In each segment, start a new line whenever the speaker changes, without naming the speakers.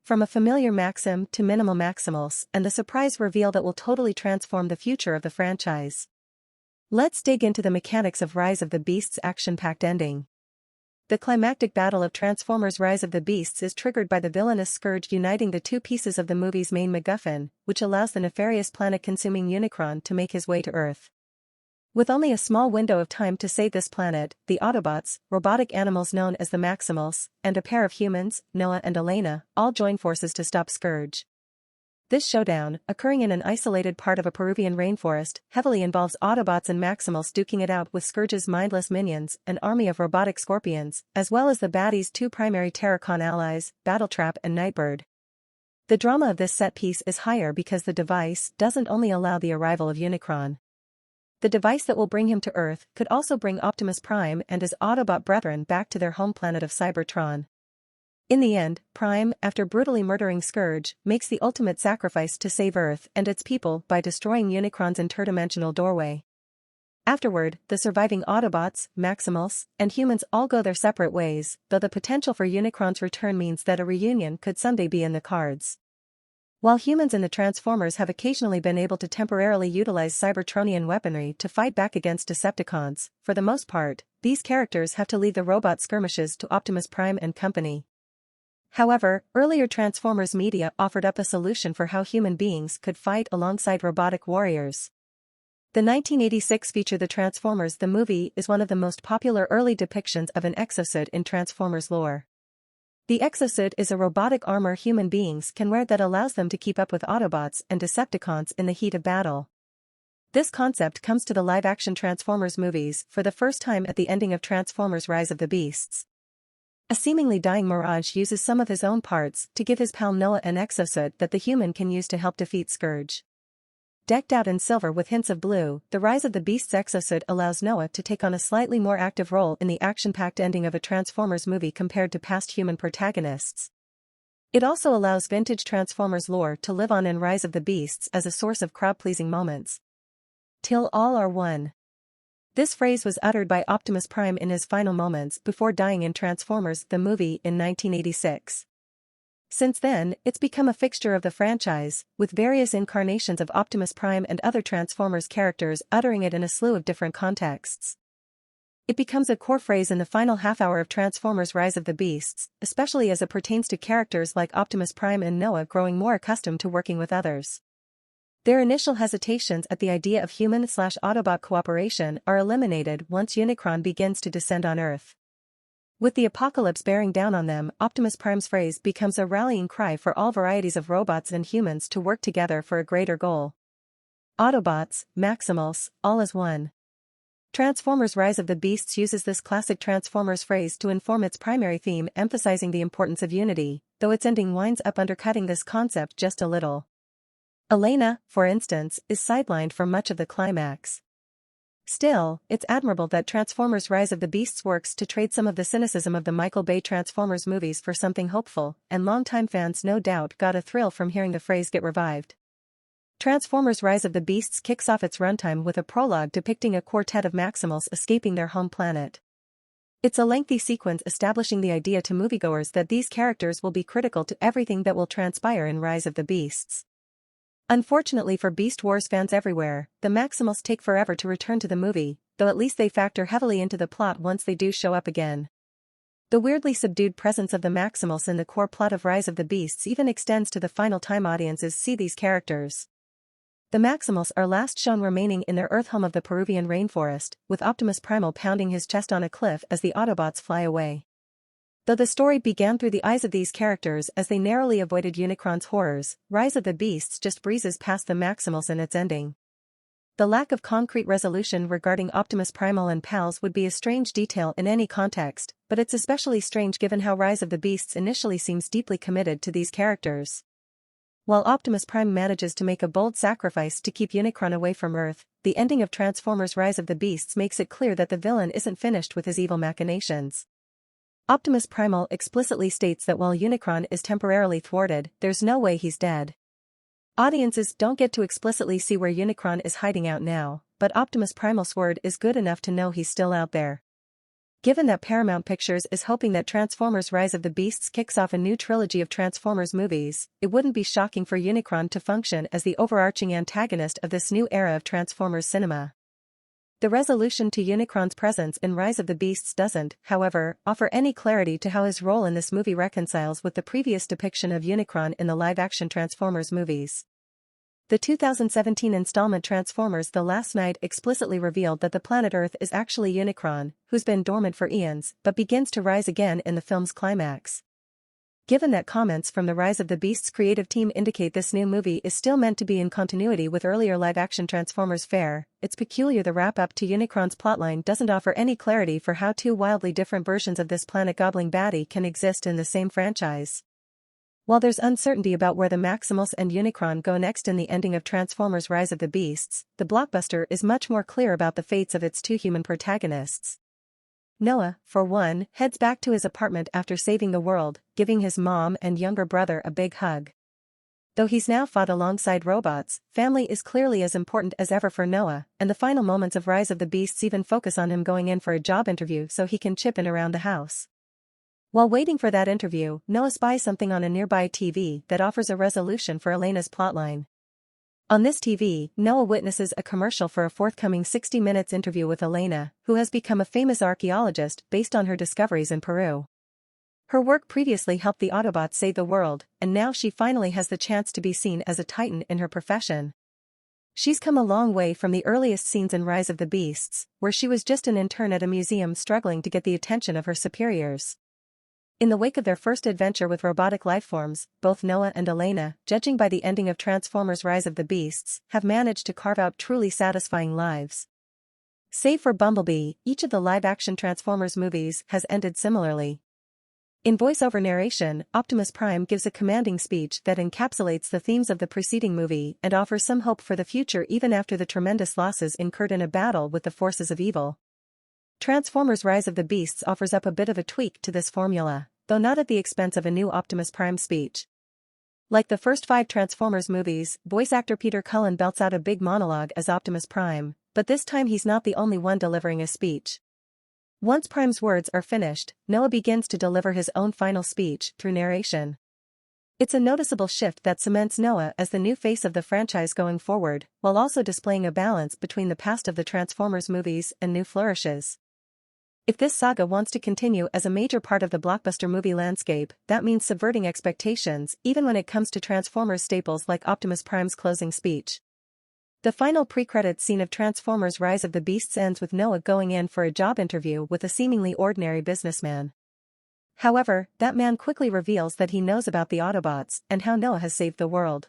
From a familiar Maxim to minimal Maximals and the surprise reveal that will totally transform the future of the franchise. Let's dig into the mechanics of Rise of the Beasts' action-packed ending. The climactic battle of Transformers Rise of the Beasts is triggered by the villainous Scourge uniting the two pieces of the movie's main MacGuffin, which allows the nefarious planet-consuming Unicron to make his way to Earth. With only a small window of time to save this planet, the Autobots, robotic animals known as the Maximals, and a pair of humans, Noah and Elena, all join forces to stop Scourge. This showdown, occurring in an isolated part of a Peruvian rainforest, heavily involves Autobots and Maximals duking it out with Scourge's mindless minions, an army of robotic scorpions, as well as the baddie's two primary Terracon allies, Battletrap and Nightbird. The drama of this set piece is higher because the device doesn't only allow the arrival of Unicron. The device that will bring him to Earth could also bring Optimus Prime and his Autobot brethren back to their home planet of Cybertron. In the end, Prime, after brutally murdering Scourge, makes the ultimate sacrifice to save Earth and its people by destroying Unicron's interdimensional doorway. Afterward, the surviving Autobots, Maximals, and humans all go their separate ways, though the potential for Unicron's return means that a reunion could someday be in the cards. While humans in the Transformers have occasionally been able to temporarily utilize Cybertronian weaponry to fight back against Decepticons, for the most part, these characters have to leave the robot skirmishes to Optimus Prime and company. However, earlier Transformers media offered up a solution for how human beings could fight alongside robotic warriors. The 1986 feature The Transformers the Movie is one of the most popular early depictions of an exosuit in Transformers lore. The exosuit is a robotic armor human beings can wear that allows them to keep up with Autobots and Decepticons in the heat of battle. This concept comes to the live-action Transformers movies for the first time at the ending of Transformers Rise of the Beasts. A seemingly dying Mirage uses some of his own parts to give his pal Noah an exosuit that the human can use to help defeat Scourge. Decked out in silver with hints of blue, the Rise of the Beasts exosuit allows Noah to take on a slightly more active role in the action-packed ending of a Transformers movie compared to past human protagonists. It also allows vintage Transformers lore to live on in Rise of the Beasts as a source of crowd-pleasing moments. "Till all are one." This phrase was uttered by Optimus Prime in his final moments before dying in Transformers the Movie in 1986. Since then, it's become a fixture of the franchise, with various incarnations of Optimus Prime and other Transformers characters uttering it in a slew of different contexts. It becomes a core phrase in the final half-hour of Transformers Rise of the Beasts, especially as it pertains to characters like Optimus Prime and Noah growing more accustomed to working with others. Their initial hesitations at the idea of human/Autobot cooperation are eliminated once Unicron begins to descend on Earth. With the apocalypse bearing down on them, Optimus Prime's phrase becomes a rallying cry for all varieties of robots and humans to work together for a greater goal. Autobots, Maximals, all as one. Transformers Rise of the Beasts uses this classic Transformers phrase to inform its primary theme, emphasizing the importance of unity, though its ending winds up undercutting this concept just a little. Elena, for instance, is sidelined for much of the climax. Still, it's admirable that Transformers Rise of the Beasts works to trade some of the cynicism of the Michael Bay Transformers movies for something hopeful, and longtime fans no doubt got a thrill from hearing the phrase get revived. Transformers Rise of the Beasts kicks off its runtime with a prologue depicting a quartet of Maximals escaping their home planet. It's a lengthy sequence establishing the idea to moviegoers that these characters will be critical to everything that will transpire in Rise of the Beasts. Unfortunately for Beast Wars fans everywhere, the Maximals take forever to return to the movie, though at least they factor heavily into the plot once they do show up again. The weirdly subdued presence of the Maximals in the core plot of Rise of the Beasts even extends to the final time audiences see these characters. The Maximals are last shown remaining in their Earth home of the Peruvian rainforest, with Optimus Primal pounding his chest on a cliff as the Autobots fly away. Though the story began through the eyes of these characters as they narrowly avoided Unicron's horrors, Rise of the Beasts just breezes past the Maximals in its ending. The lack of concrete resolution regarding Optimus Primal and pals would be a strange detail in any context, but it's especially strange given how Rise of the Beasts initially seems deeply committed to these characters. While Optimus Prime manages to make a bold sacrifice to keep Unicron away from Earth, the ending of Transformers Rise of the Beasts makes it clear that the villain isn't finished with his evil machinations. Optimus Primal explicitly states that while Unicron is temporarily thwarted, there's no way he's dead. Audiences don't get to explicitly see where Unicron is hiding out now, but Optimus Primal's word is good enough to know he's still out there. Given that Paramount Pictures is hoping that Transformers Rise of the Beasts kicks off a new trilogy of Transformers movies, it wouldn't be shocking for Unicron to function as the overarching antagonist of this new era of Transformers cinema. The resolution to Unicron's presence in Rise of the Beasts doesn't, however, offer any clarity to how his role in this movie reconciles with the previous depiction of Unicron in the live-action Transformers movies. The 2017 installment Transformers: The Last Knight explicitly revealed that the planet Earth is actually Unicron, who's been dormant for eons, but begins to rise again in the film's climax. Given that comments from the Rise of the Beasts creative team indicate this new movie is still meant to be in continuity with earlier live-action Transformers fare, it's peculiar the wrap-up to Unicron's plotline doesn't offer any clarity for how two wildly different versions of this planet-gobbling baddie can exist in the same franchise. While there's uncertainty about where the Maximals and Unicron go next in the ending of Transformers: Rise of the Beasts, the blockbuster is much more clear about the fates of its two human protagonists. Noah, for one, heads back to his apartment after saving the world, giving his mom and younger brother a big hug. Though he's now fought alongside robots, family is clearly as important as ever for Noah, and the final moments of Rise of the Beasts even focus on him going in for a job interview so he can chip in around the house. While waiting for that interview, Noah spies something on a nearby TV that offers a resolution for Elena's plotline. On this TV, Noah witnesses a commercial for a forthcoming 60 Minutes interview with Elena, who has become a famous archaeologist based on her discoveries in Peru. Her work previously helped the Autobots save the world, and now she finally has the chance to be seen as a titan in her profession. She's come a long way from the earliest scenes in Rise of the Beasts, where she was just an intern at a museum struggling to get the attention of her superiors. In the wake of their first adventure with robotic lifeforms, both Noah and Elena, judging by the ending of Transformers: Rise of the Beasts, have managed to carve out truly satisfying lives. Save for Bumblebee, each of the live-action Transformers movies has ended similarly. In voice-over narration, Optimus Prime gives a commanding speech that encapsulates the themes of the preceding movie and offers some hope for the future even after the tremendous losses incurred in a battle with the forces of evil. Transformers: Rise of the Beasts offers up a bit of a tweak to this formula, though not at the expense of a new Optimus Prime speech. Like the first 5 Transformers movies, voice actor Peter Cullen belts out a big monologue as Optimus Prime, but this time he's not the only one delivering a speech. Once Prime's words are finished, Noah begins to deliver his own final speech through narration. It's a noticeable shift that cements Noah as the new face of the franchise going forward, while also displaying a balance between the past of the Transformers movies and new flourishes. If this saga wants to continue as a major part of the blockbuster movie landscape, that means subverting expectations, even when it comes to Transformers staples like Optimus Prime's closing speech. The final pre-credits scene of Transformers: Rise of the Beasts ends with Noah going in for a job interview with a seemingly ordinary businessman. However, that man quickly reveals that he knows about the Autobots and how Noah has saved the world.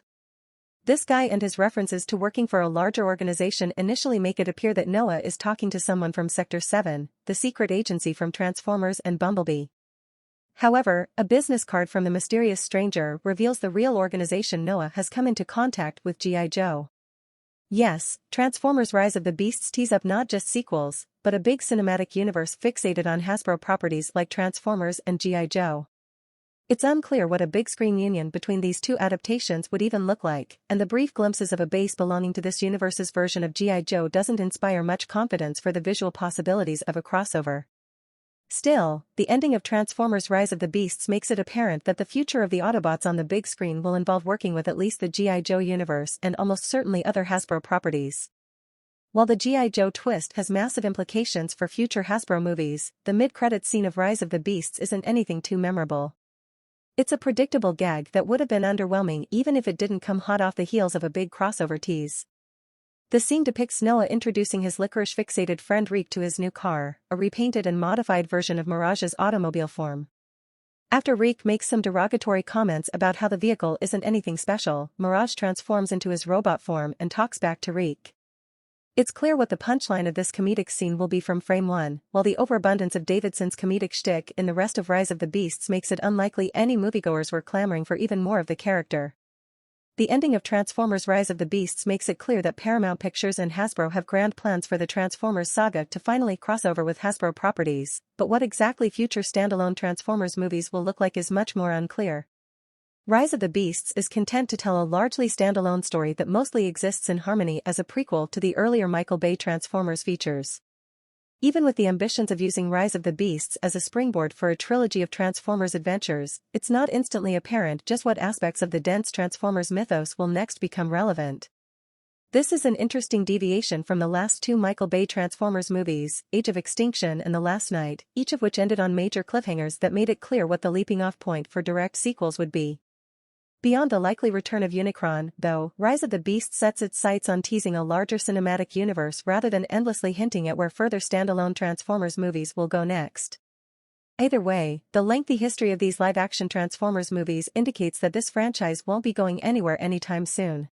This guy and his references to working for a larger organization initially make it appear that Noah is talking to someone from Sector 7, the secret agency from Transformers and Bumblebee. However, a business card from the mysterious stranger reveals the real organization Noah has come into contact with: G.I. Joe. Yes, Transformers: Rise of the Beasts tease up not just sequels, but a big cinematic universe fixated on Hasbro properties like Transformers and G.I. Joe. It's unclear what a big-screen union between these two adaptations would even look like, and the brief glimpses of a base belonging to this universe's version of G.I. Joe doesn't inspire much confidence for the visual possibilities of a crossover. Still, the ending of Transformers: Rise of the Beasts makes it apparent that the future of the Autobots on the big screen will involve working with at least the G.I. Joe universe and almost certainly other Hasbro properties. While the G.I. Joe twist has massive implications for future Hasbro movies, the mid-credits scene of Rise of the Beasts isn't anything too memorable. It's a predictable gag that would have been underwhelming even if it didn't come hot off the heels of a big crossover tease. The scene depicts Noah introducing his licorice-fixated friend Reek to his new car, a repainted and modified version of Mirage's automobile form. After Reek makes some derogatory comments about how the vehicle isn't anything special, Mirage transforms into his robot form and talks back to Reek. It's clear what the punchline of this comedic scene will be from frame 1, while the overabundance of Davidson's comedic shtick in the rest of Rise of the Beasts makes it unlikely any moviegoers were clamoring for even more of the character. The ending of Transformers: Rise of the Beasts makes it clear that Paramount Pictures and Hasbro have grand plans for the Transformers saga to finally cross over with Hasbro properties, but what exactly future standalone Transformers movies will look like is much more unclear. Rise of the Beasts is content to tell a largely standalone story that mostly exists in harmony as a prequel to the earlier Michael Bay Transformers features. Even with the ambitions of using Rise of the Beasts as a springboard for a trilogy of Transformers adventures, it's not instantly apparent just what aspects of the dense Transformers mythos will next become relevant. This is an interesting deviation from the last two Michael Bay Transformers movies, Age of Extinction and The Last Knight, each of which ended on major cliffhangers that made it clear what the leaping-off point for direct sequels would be. Beyond the likely return of Unicron, though, Rise of the Beast sets its sights on teasing a larger cinematic universe rather than endlessly hinting at where further standalone Transformers movies will go next. Either way, the lengthy history of these live-action Transformers movies indicates that this franchise won't be going anywhere anytime soon.